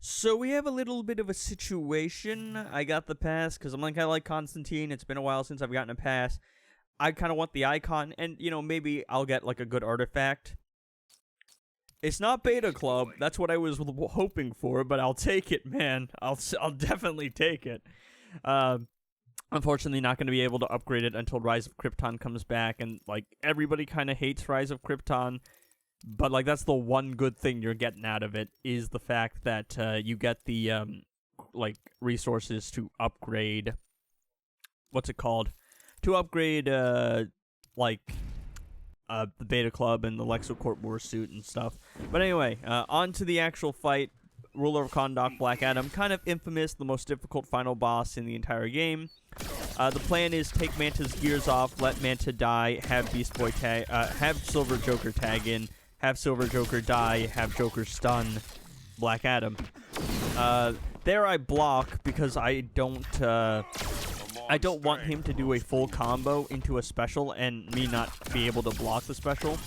So we have a little bit of a situation. I got the pass because I like Constantine. It's been a while since I've gotten a pass. I kind of want the icon, and maybe I'll get like a good artifact. It's not Beta Club. That's what I was hoping for, but I'll take it, man. I'll definitely take it. Unfortunately, not going to be able to upgrade it until Rise of Krypton comes back, and like everybody kind of hates Rise of Krypton. But, like, that's the one good thing you're getting out of it, is the fact that you get the, resources to upgrade... What's it called? To upgrade, the Beta Club and the LexoCorp Warsuit and stuff. But anyway, on to the actual fight. Ruler of Kahndaq Black Adam, kind of infamous, the most difficult final boss in the entire game. The plan is take Manta's gears off, let Manta die, have Beast Boy have Silver Joker tag in, have Silver Joker die, have Joker stun Black Adam. There I block because I don't want him to do a full combo into a special and me not be able to block the special.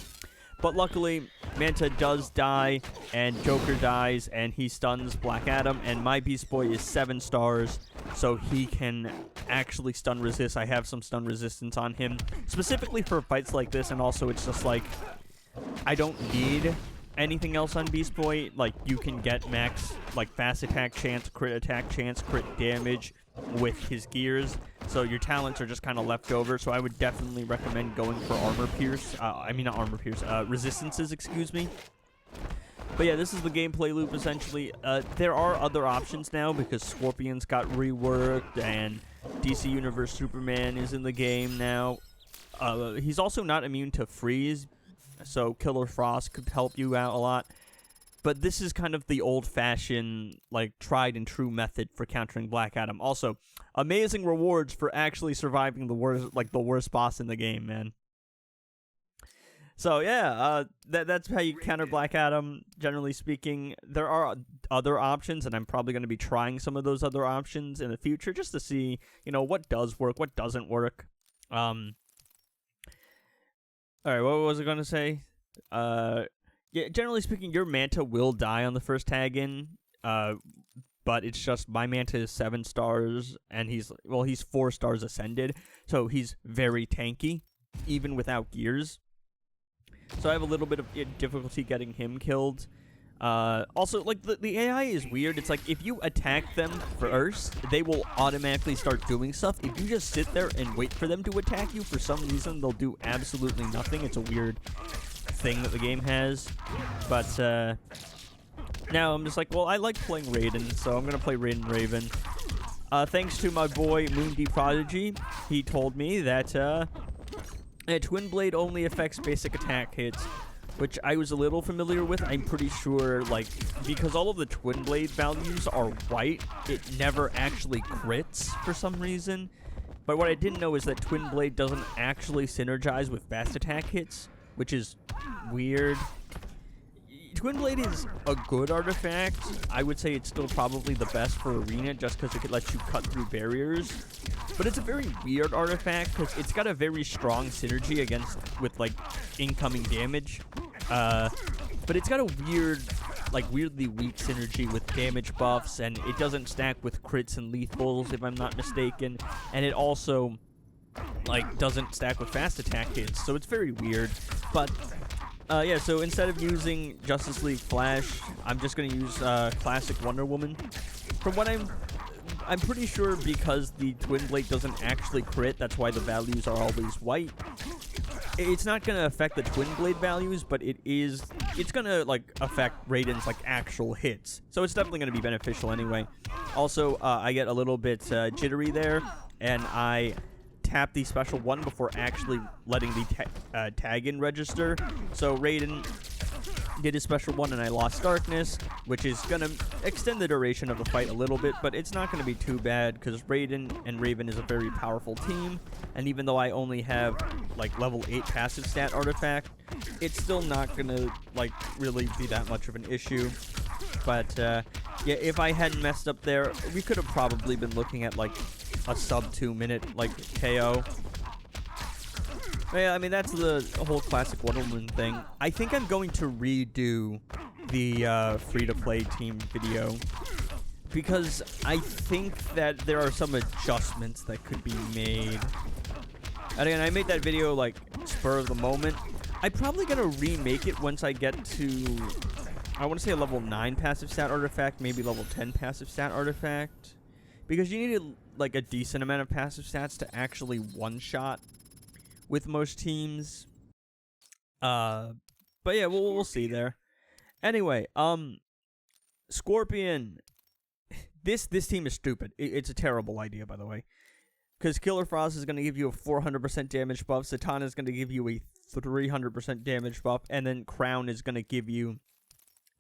But luckily, Manta does die, and Joker dies, and he stuns Black Adam, and my Beast Boy is 7 stars, so he can actually stun resist. I have some stun resistance on him, specifically for fights like this, and also it's just like, I don't need anything else on Beast Boy. Like, you can get max, like, fast attack chance, crit damage with his gears. So your talents are just kind of left over. So I would definitely recommend going for resistances, excuse me. But yeah, this is the gameplay loop, essentially. There are other options now because Scorpion's got reworked and DC Universe Superman is in the game now. He's also not immune to freeze, so Killer Frost could help you out a lot. But this is kind of the old-fashioned, like, tried-and-true method for countering Black Adam. Also, amazing rewards for actually surviving the worst boss in the game, man. So, yeah, that's how you counter Black Adam, generally speaking. There are other options, and I'm probably going to be trying some of those other options in the future just to see, what does work, what doesn't work. Alright, what was I going to say? Yeah, generally speaking, your Manta will die on the first tag in, but it's just my Manta is 7 stars, and he's 4 stars ascended, so he's very tanky, even without gears. So I have a little bit of difficulty getting him killed. Also, like, the AI is weird. It's like, if you attack them first, they will automatically start doing stuff. If you just sit there and wait for them to attack you, for some reason, they'll do absolutely nothing. It's a weird thing that the game has. But, now I'm just like, well, I like playing Raiden, so I'm gonna play Raiden Raven. Thanks to my boy, Moondy Prodigy, he told me that, Twin Blade only affects basic attack hits, which I was a little familiar with. I'm pretty sure, like, because all of the Twin Blade values are white, it never actually crits for some reason. But what I didn't know is that Twin Blade doesn't actually synergize with fast attack hits, which is weird. Twin Blade is a good artifact. I would say it's still probably the best for Arena just because it lets you cut through barriers. But it's a very weird artifact because it's got a very strong synergy with like incoming damage. But it's got a weirdly weak synergy with damage buffs, and it doesn't stack with crits and lethals if I'm not mistaken. And it also doesn't stack with fast attack hits, so it's very weird. But yeah, so instead of using Justice League Flash, I'm just going to use classic Wonder Woman. From what I'm pretty sure, because the Twin Blade doesn't actually crit, that's why the values are always white. It's not going to affect the Twin Blade values, but it's going to affect Raiden's actual hits. So it's definitely going to be beneficial anyway. Also, I get a little bit jittery there, and I tap the special one before actually letting the tag in register. So Raiden did his special one, and I lost Darkness, which is going to extend the duration of the fight a little bit, but it's not going to be too bad because Raiden and Raven is a very powerful team, and even though I only have level 8 passive stat artifact, it's still not going to really be that much of an issue. But yeah, if I hadn't messed up there, we could have probably been looking at a sub 2 minute KO. Yeah, I mean, that's the whole classic Wonder Woman thing. I think I'm going to redo the free-to-play team video because I think that there are some adjustments that could be made. And again, I made that video, like, spur of the moment. I'm probably going to remake it once I get to, I want to say a level 9 passive stat artifact, maybe level 10 passive stat artifact. Because you need, like, a decent amount of passive stats to actually one-shot with most teams. But yeah, we'll see there. Anyway, Scorpion. This team is stupid. It's a terrible idea, by the way. Because Killer Frost is going to give you a 400% damage buff. Zatanna is going to give you a 300% damage buff. And then Crown is going to give you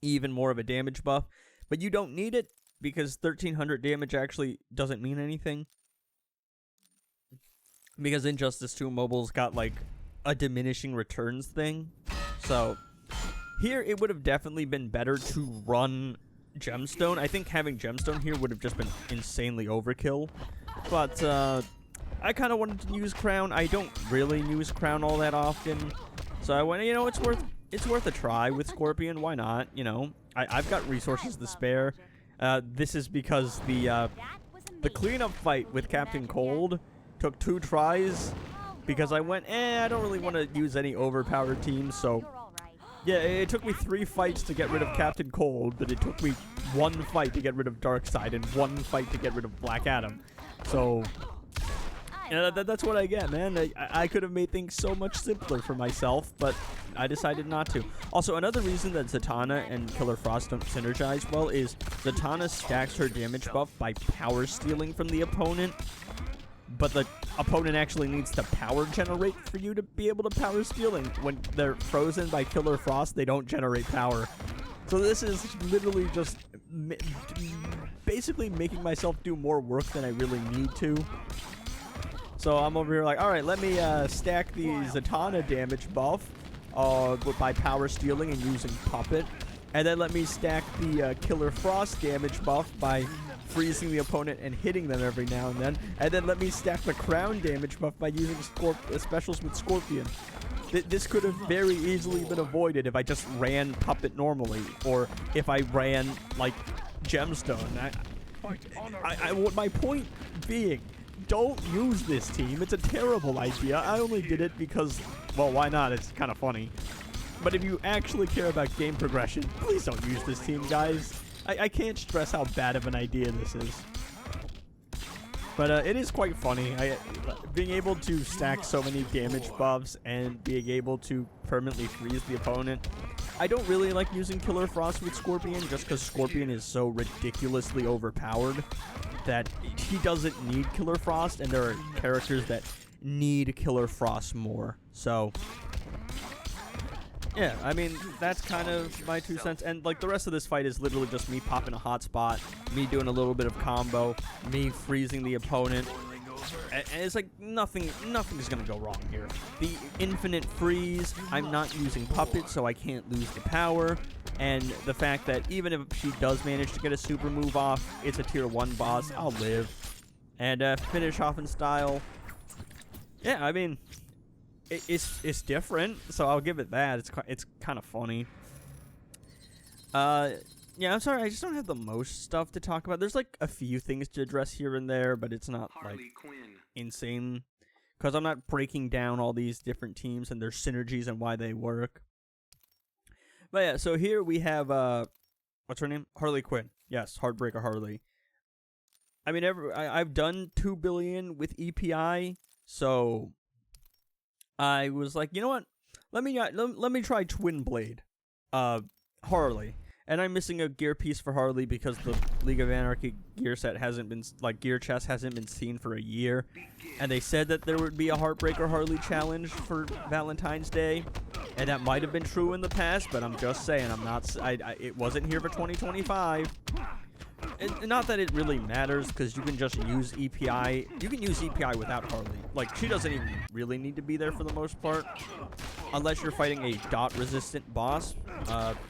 even more of a damage buff. But you don't need it because 1300 damage actually doesn't mean anything. Because Injustice 2 Mobile's got, like, a diminishing returns thing. So, here it would have definitely been better to run Gemstone. I think having Gemstone here would have just been insanely overkill. But, I kind of wanted to use Crown. I don't really use Crown all that often. So I went, you know, it's worth a try with Scorpion. Why not? You know, I've got resources to spare. This is because the cleanup fight with Captain Cold took 2 tries because I went, I don't really want to use any overpowered teams, so yeah, it took me 3 fights to get rid of Captain Cold, but it took me 1 fight to get rid of Darkseid and 1 fight to get rid of Black Adam. So yeah, that's what I get, man. I could have made things so much simpler for myself, but I decided not to. Also, another reason that Zatanna and Killer Frost don't synergize well is Zatanna stacks her damage buff by power stealing from the opponent, but the opponent actually needs to power generate for you to be able to power steal, and when they're frozen by Killer Frost, they don't generate power. So this is literally just basically making myself do more work than I really need to. So I'm over here like, alright, let me stack the Zatanna damage buff by power stealing and using Puppet. And then let me stack the Killer Frost damage buff by freezing the opponent and hitting them every now and then. And then let me stack the Crown damage buff by using specials with Scorpion. This could have very easily been avoided if I just ran Puppet normally, or if I ran, like, Gemstone. My point being, don't use this team. It's a terrible idea. I only did it because, well, why not? It's kind of funny. But if you actually care about game progression, please don't use this team, guys. I can't stress how bad of an idea this is. But it is quite funny. Being able to stack so many damage buffs and being able to permanently freeze the opponent. I don't really like using Killer Frost with Scorpion just because Scorpion is so ridiculously overpowered that he doesn't need Killer Frost, and there are characters that need Killer Frost more. So yeah, I mean, that's kind of my 2 cents. And, like, the rest of this fight is literally just me popping a hotspot, me doing a little bit of combo, me freezing the opponent. And it's like nothing's going to go wrong here. The infinite freeze, I'm not using Puppet, so I can't lose the power. And the fact that even if she does manage to get a super move off, it's a tier 1 boss, I'll live. And finish off in style. Yeah, I mean, it's different, so I'll give it that. It's kind of funny. Yeah, I'm sorry, I just don't have the most stuff to talk about. There's like a few things to address here and there, but it's not like insane, because I'm not breaking down all these different teams and their synergies and why they work. But yeah, so here we have what's her name? Harley Quinn. Yes, Heartbreaker Harley. I mean, I've done 2 billion with EPI, so I was like, you know what? Let me try Twin Blade, Harley. And I'm missing a gear piece for Harley because the League of Anarchy gear set hasn't been, like, gear chest hasn't been seen for a year. And they said that there would be a Heartbreaker Harley challenge for Valentine's Day. And that might have been true in the past, but I'm just saying, it wasn't here for 2025. And not that it really matters, because you can just use EPI. You can use EPI without Harley. Like, she doesn't even really need to be there for the most part. Unless you're fighting a dot-resistant boss,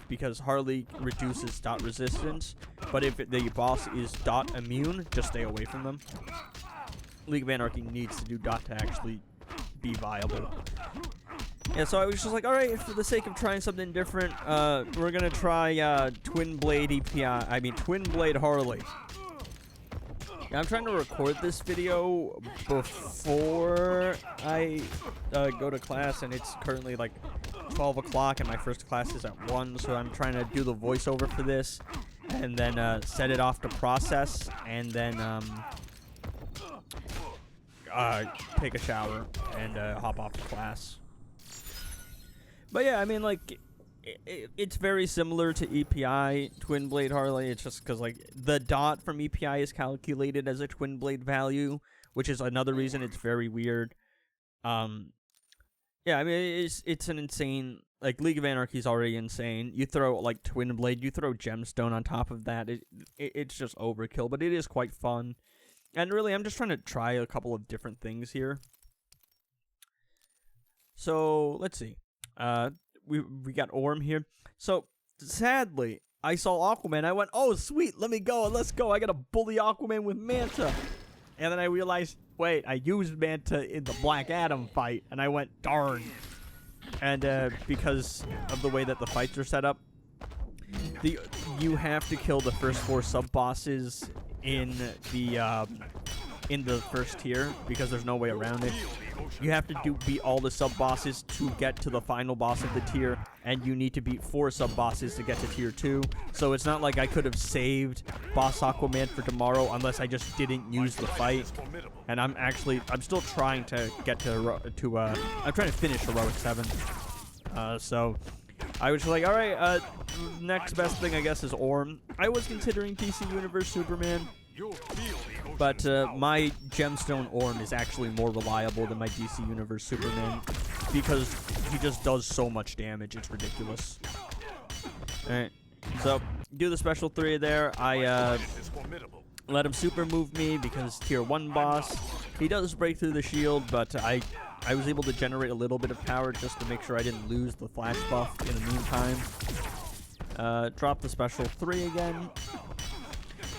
because Harley reduces dot resistance. But if the boss is dot immune, just stay away from them. League of Anarchy needs to do dot to actually be viable. Yeah, so I was just like, all right, for the sake of trying something different, we're gonna try Twin Blade Twin Blade Harley. Yeah, I'm trying to record this video before I go to class, and it's currently like 12 o'clock, and my first class is at 1, so I'm trying to do the voiceover for this, and then set it off to process, and then take a shower and hop off to class. But yeah, I mean, like, it's very similar to EPI Twin Blade Harley. It's just because, like, the dot from EPI is calculated as a Twin Blade value, which is another reason it's very weird. Yeah, I mean, it's an insane, like, League of Anarchy is already insane. You throw, like, Twin Blade, you throw Gemstone on top of that, it's just overkill, but it is quite fun. And really, I'm just trying to try a couple of different things here. So, let's see. We got Orm here. So, sadly, I saw Aquaman. I went, oh, sweet, let me go. Let's go. I got to bully Aquaman with Manta. And then I realized, wait, I used Manta in the Black Adam fight. And I went, darn. And because of the way that the fights are set up, you have to kill the first 4 sub-bosses in the first tier, because there's no way around it. You have to beat all the sub-bosses to get to the final boss of the tier, and you need to beat 4 sub-bosses to get to tier 2. So it's not like I could have saved Boss Aquaman for tomorrow unless I just didn't use the fight. And I'm still trying to get to I'm trying to finish Heroic 7. So I was like, all right, next best thing I guess is Orm. I was considering DC Universe Superman, but my Gemstone Orm is actually more reliable than my DC Universe Superman because he just does so much damage. It's ridiculous. Alright, so do the special 3 there. I let him super move me because tier 1 boss. He does break through the shield, but I was able to generate a little bit of power just to make sure I didn't lose the flash buff in the meantime. Drop the special 3 again.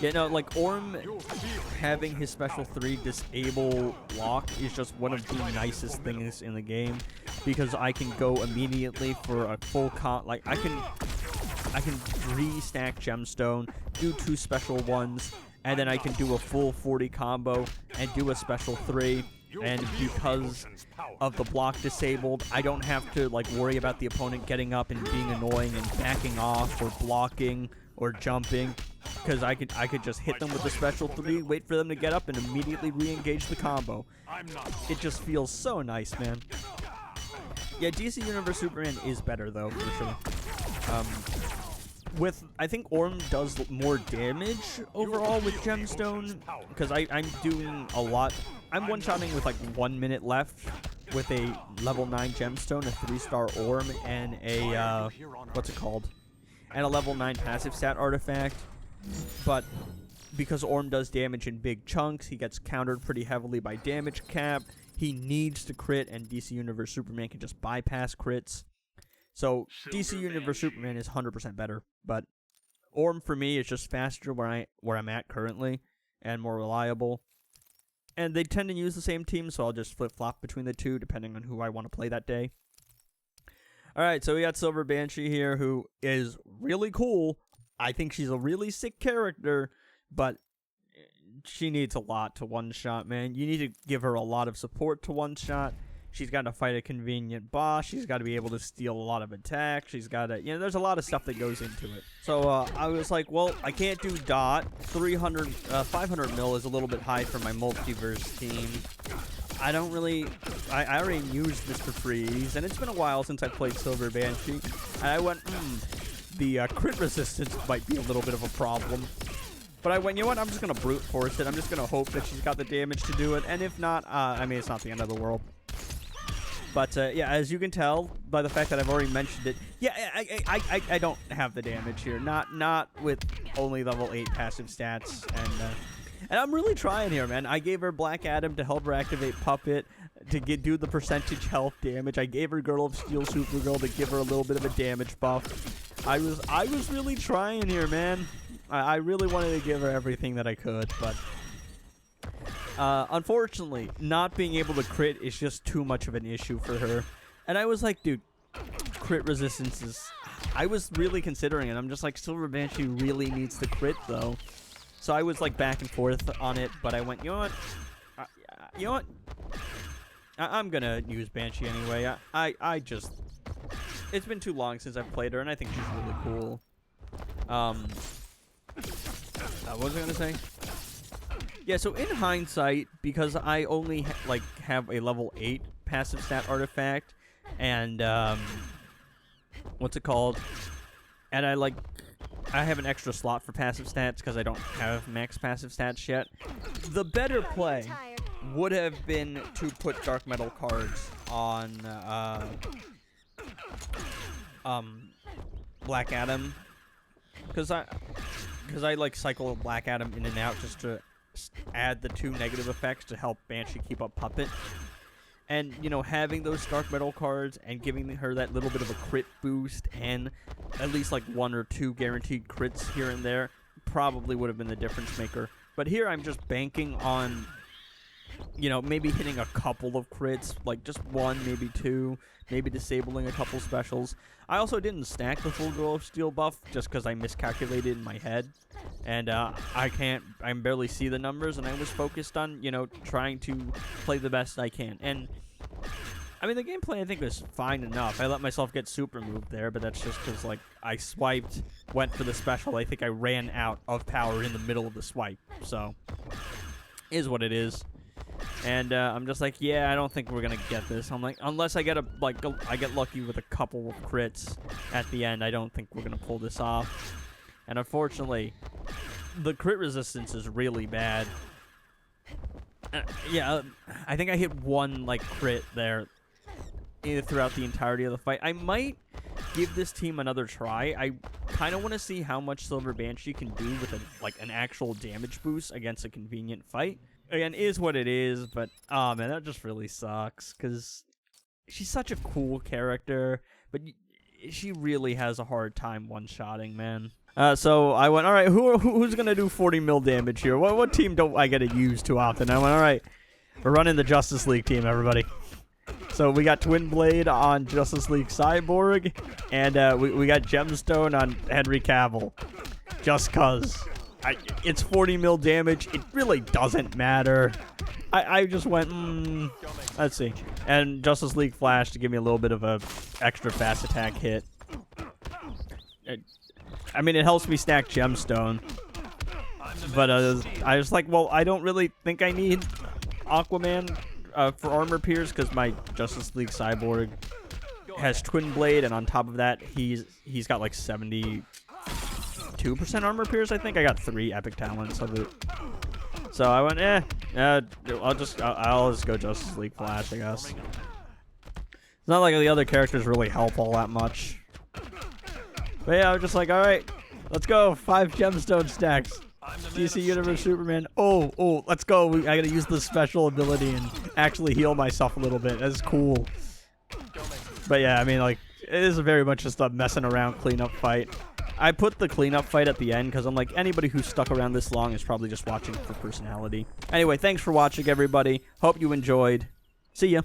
Yeah, no, like, Orm having his special 3 disable lock is just one of the nicest things in the game, because I can go immediately for a full like, I can 3-stack Gemstone, do 2 special 1s, and then I can do a full 40 combo and do a special 3. And because of the block disabled, I don't have to, like, worry about the opponent getting up and being annoying and backing off or blocking or jumping, because I could just hit them with the special 3, wait for them to get up, and immediately re-engage the combo. It just feels so nice, man. Yeah, DC Universe Superman is better, though, for sure. I think Orm does more damage overall with Gemstone, because I'm doing a lot. I'm one-shotting with like 1 minute left with a level 9 Gemstone, a 3-star Orm, and a, what's it called? And a level 9 passive stat artifact. But because Orm does damage in big chunks, he gets countered pretty heavily by damage cap. He needs to crit, and DC Universe Superman can just bypass crits. So DC Universe Superman is 100% better, but Orm for me is just faster where I'm at currently, and more reliable. And they tend to use the same team, so I'll just flip-flop between the two depending on who I want to play that day. Alright, so we got Silver Banshee here, who is really cool. I think she's a really sick character, but she needs a lot to one-shot, man. You need to give her a lot of support to one-shot. She's got to fight a convenient boss. She's got to be able to steal a lot of attacks. She's got to, there's a lot of stuff that goes into it. So I was like, well, I can't do dot. 500 mil is a little bit high for my multiverse team. I don't really, I already used Mr. Freeze, and it's been a while since I played Silver Banshee. And I went, the crit resistance might be a little bit of a problem. But I went, you know what, I'm just going to brute force it. I'm just going to hope that she's got the damage to do it. And if not, I mean, it's not the end of the world. But, yeah, as you can tell by the fact that I've already mentioned it, yeah, I don't have the damage here. Not with only level 8 passive stats. And I'm really trying here, man. I gave her Black Adam to help her activate Puppet to do the percentage health damage. I gave her Girl of Steel Supergirl to give her a little bit of a damage buff. I was really trying here, man. I really wanted to give her everything that I could, but unfortunately, not being able to crit is just too much of an issue for her. And I was like, dude, crit resistance is... I was really considering it. I'm just like, Silver Banshee really needs to crit, though. So I was like back and forth on it, but I went, you know what? You know what? I'm gonna use Banshee anyway. I just... It's been too long since I've played her, and I think she's really cool. What was I gonna say? Yeah, so in hindsight, because I only have a level 8 passive stat artifact, and what's it called? And I have an extra slot for passive stats because I don't have max passive stats yet. The better play would have been to put dark metal cards on Black Adam, because I like cycle Black Adam in and out just to add the 2 negative effects to help Banshee keep up Puppet. And, you know, having those dark metal cards and giving her that little bit of a crit boost and at least like 1 or 2 guaranteed crits here and there probably would have been the difference maker. But here I'm just banking on, you know, maybe hitting a couple of crits, like just 1, maybe 2, maybe disabling a couple specials. I also didn't stack the full Glow of Steel buff just because I miscalculated in my head. And I barely see the numbers, and I was focused on, you know, trying to play the best I can. And, I mean, the gameplay I think was fine enough. I let myself get super moved there, but that's just because, like, I swiped, went for the special. I think I ran out of power in the middle of the swipe. So, is what it is. And I'm just like, yeah, I don't think we're gonna get this. I'm like, unless I get I get lucky with a couple of crits at the end, I don't think we're gonna pull this off. And unfortunately, the crit resistance is really bad. Yeah, I think I hit 1 like crit there throughout the entirety of the fight. I might give this team another try. I kind of want to see how much Silver Banshee can do with an actual damage boost against a convenient fight. Again, is what it is, but oh man, that just really sucks because she's such a cool character, but she really has a hard time one-shotting, man. So I went, all right, who's gonna do 40 mil damage here? What team don't I get to use too often? I went, all right, we're running the Justice League team, everybody. So we got Twin Blade on Justice League Cyborg, and we got Gemstone on Henry Cavil, just cause. It's 40 mil damage. It really doesn't matter. I just went, let's see. And Justice League Flash to give me a little bit of a extra fast attack hit. I mean, it helps me stack Gemstone. But I was like, well, I don't really think I need Aquaman for armor pierce because my Justice League Cyborg has Twin Blade, and on top of that, he's got like 72% armor pierce, I think. I got 3 epic talents of it. So I went, I'll just go Justice League Flash, I guess. It's not like the other characters really help all that much. But yeah, I was just like, alright, let's go. 5 gemstone stacks. DC Universe Superman. Oh, let's go. I gotta use the special ability and actually heal myself a little bit. That's cool. But yeah, I mean, like, it is very much just a messing around cleanup fight. I put the cleanup fight at the end because I'm like, anybody who's stuck around this long is probably just watching for personality. Anyway, thanks for watching, everybody. Hope you enjoyed. See ya.